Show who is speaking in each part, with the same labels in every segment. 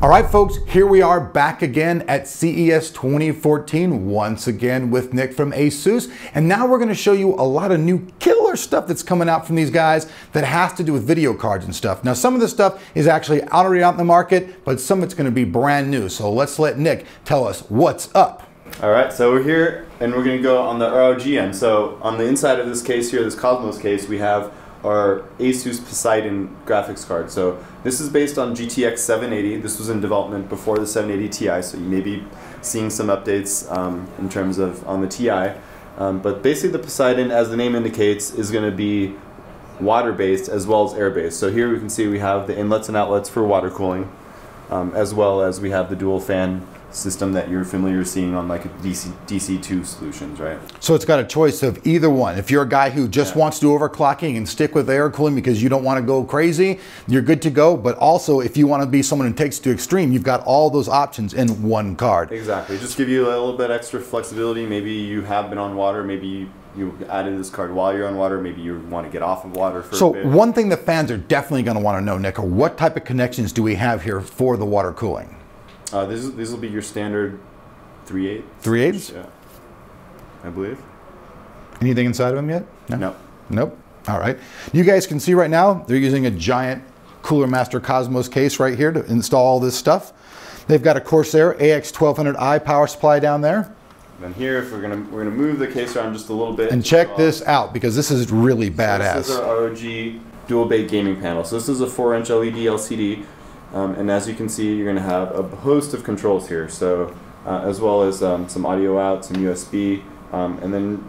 Speaker 1: All right, folks, here we are back again at CES 2014, once again with Nick from ASUS. And now we're gonna show you a lot of new killer stuff that's coming out from these guys that has to do with video cards and stuff. Now, some of this stuff is actually already out in the market, but some of it's gonna be brand new. So let's let Nick tell us what's up.
Speaker 2: All right, so we're here and we're gonna go on the ROG end. So on the inside of this case here, this Cosmos case, we have our Asus Poseidon graphics card. So this is based on GTX 780. This was in development before the 780 Ti, so you may be seeing some updates in terms of on the Ti. But basically the Poseidon, as the name indicates, is going to be water-based as well as air-based. So here we can see we have the inlets and outlets for water cooling, as well as we have the dual fan system that you're familiar seeing on like a DC2 solutions, right?
Speaker 1: So it's got a choice of either one. If you're a guy who just wants to do overclocking and stick with air cooling because you don't want to go crazy, you're good to go. But also if you want to be someone who takes it to extreme, you've got all those options in one card.
Speaker 2: Exactly, just give you a little bit extra flexibility. Maybe you have been on water, maybe you added this card while you're on water, maybe you want to get off of water for a bit.
Speaker 1: One thing the fans are definitely going to want to know, Nick, are what type of connections do we have here for the water cooling?
Speaker 2: These will be your standard 3/8.
Speaker 1: 3/8?
Speaker 2: Yeah, I believe.
Speaker 1: Anything inside of them yet?
Speaker 2: No.
Speaker 1: Nope. All right. You guys can see right now, they're using a giant Cooler Master Cosmos case right here to install all this stuff. They've got a Corsair AX1200i power supply down there.
Speaker 2: Then here, if we're gonna move the case around just a little bit.
Speaker 1: And check this out, because this is really badass.
Speaker 2: So this is our ROG dual bay gaming panel. So this is a 4-inch LED LCD. And as you can see, you're going to have a host of controls here, so as well as some audio out, some USB, and then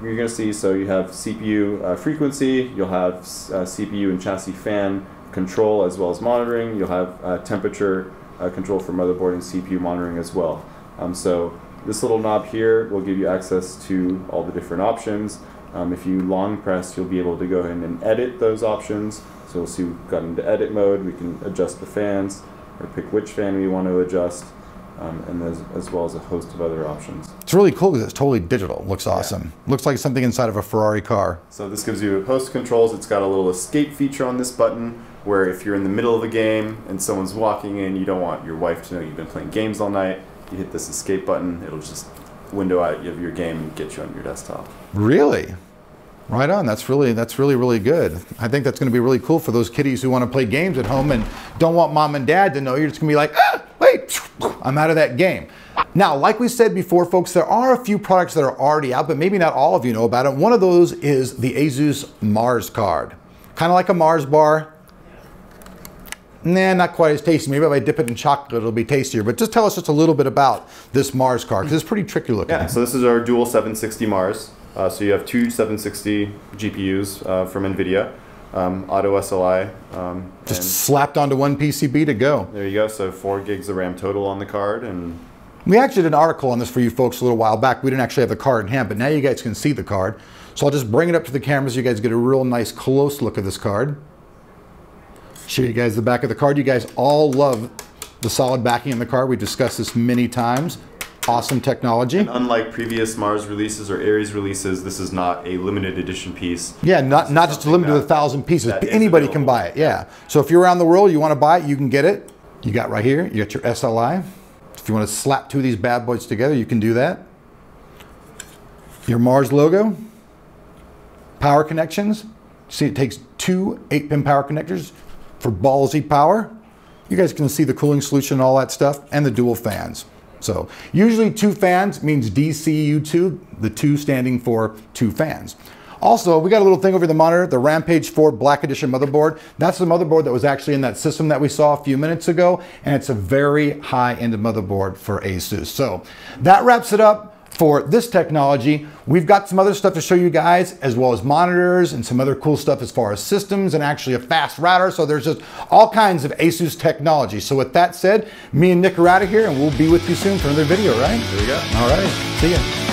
Speaker 2: you're going to see, so you have CPU frequency, you'll have CPU and chassis fan control as well as monitoring, you'll have temperature control for motherboard and CPU monitoring as well. So this little knob here will give you access to all the different options. If you long press, you'll be able to go ahead and edit those options. So we'll see we've got into edit mode, we can adjust the fans, or pick which fan we want to adjust, and as well as a host of other options.
Speaker 1: It's really cool because it's totally digital. Looks awesome. Yeah. Looks like something inside of a Ferrari car.
Speaker 2: So this gives you a host of controls. It's got a little escape feature on this button, where if you're in the middle of a game and someone's walking in, you don't want your wife to know you've been playing games all night, you hit this escape button, it'll just window out of your game and get you on your desktop.
Speaker 1: Really? Right on. That's really good. I think that's going to be really cool for those kiddies who want to play games at home and don't want mom and dad to know. You're just going to be like, ah, wait, I'm out of that game. Now, like we said before, folks, there are a few products that are already out, but maybe not all of you know about it. One of those is the Asus Mars card. Kind of like a Mars bar. Nah, not quite as tasty. Maybe if I dip it in chocolate, it'll be tastier. But just tell us just a little bit about this Mars card, because it's pretty tricky looking.
Speaker 2: Yeah, so this is our dual 760 Mars. So you have two 760 GPUs from NVIDIA, auto SLI.
Speaker 1: Just slapped onto one PCB to go.
Speaker 2: There you go, so 4 gigs of RAM total on the card. And
Speaker 1: we actually did an article on this for you folks a little while back. We didn't actually have the card in hand, but now you guys can see the card. So I'll just bring it up to the camera so you guys get a real nice close look at this card. Show you guys the back of the card. You guys all love the solid backing in the card. We discussed this many times. Awesome technology.
Speaker 2: And unlike previous Mars releases or Ares releases, this is not a limited edition piece.
Speaker 1: Yeah, not just limited to 1,000 pieces. Anybody can buy it, yeah. So if you're around the world, you want to buy it, you can get it. You got right here, you got your SLI. If you want to slap two of these bad boys together, you can do that. Your Mars logo. Power connections. See, it takes two 8-pin power connectors for ballsy power. You guys can see the cooling solution and all that stuff, and the dual fans. So usually 2 fans means DCU2, the 2 standing for 2 fans. Also, we got a little thing over the monitor, the Rampage 4 Black Edition motherboard. That's the motherboard that was actually in that system that we saw a few minutes ago, and it's a very high-end motherboard for ASUS. So that wraps it up for this technology. We've got some other stuff to show you guys, as well as monitors and some other cool stuff as far as systems and actually a fast router. So there's just all kinds of ASUS technology. So with that said, me and Nick are out of here, and we'll be with you soon for another video, right?
Speaker 2: There we go.
Speaker 1: All right, see ya.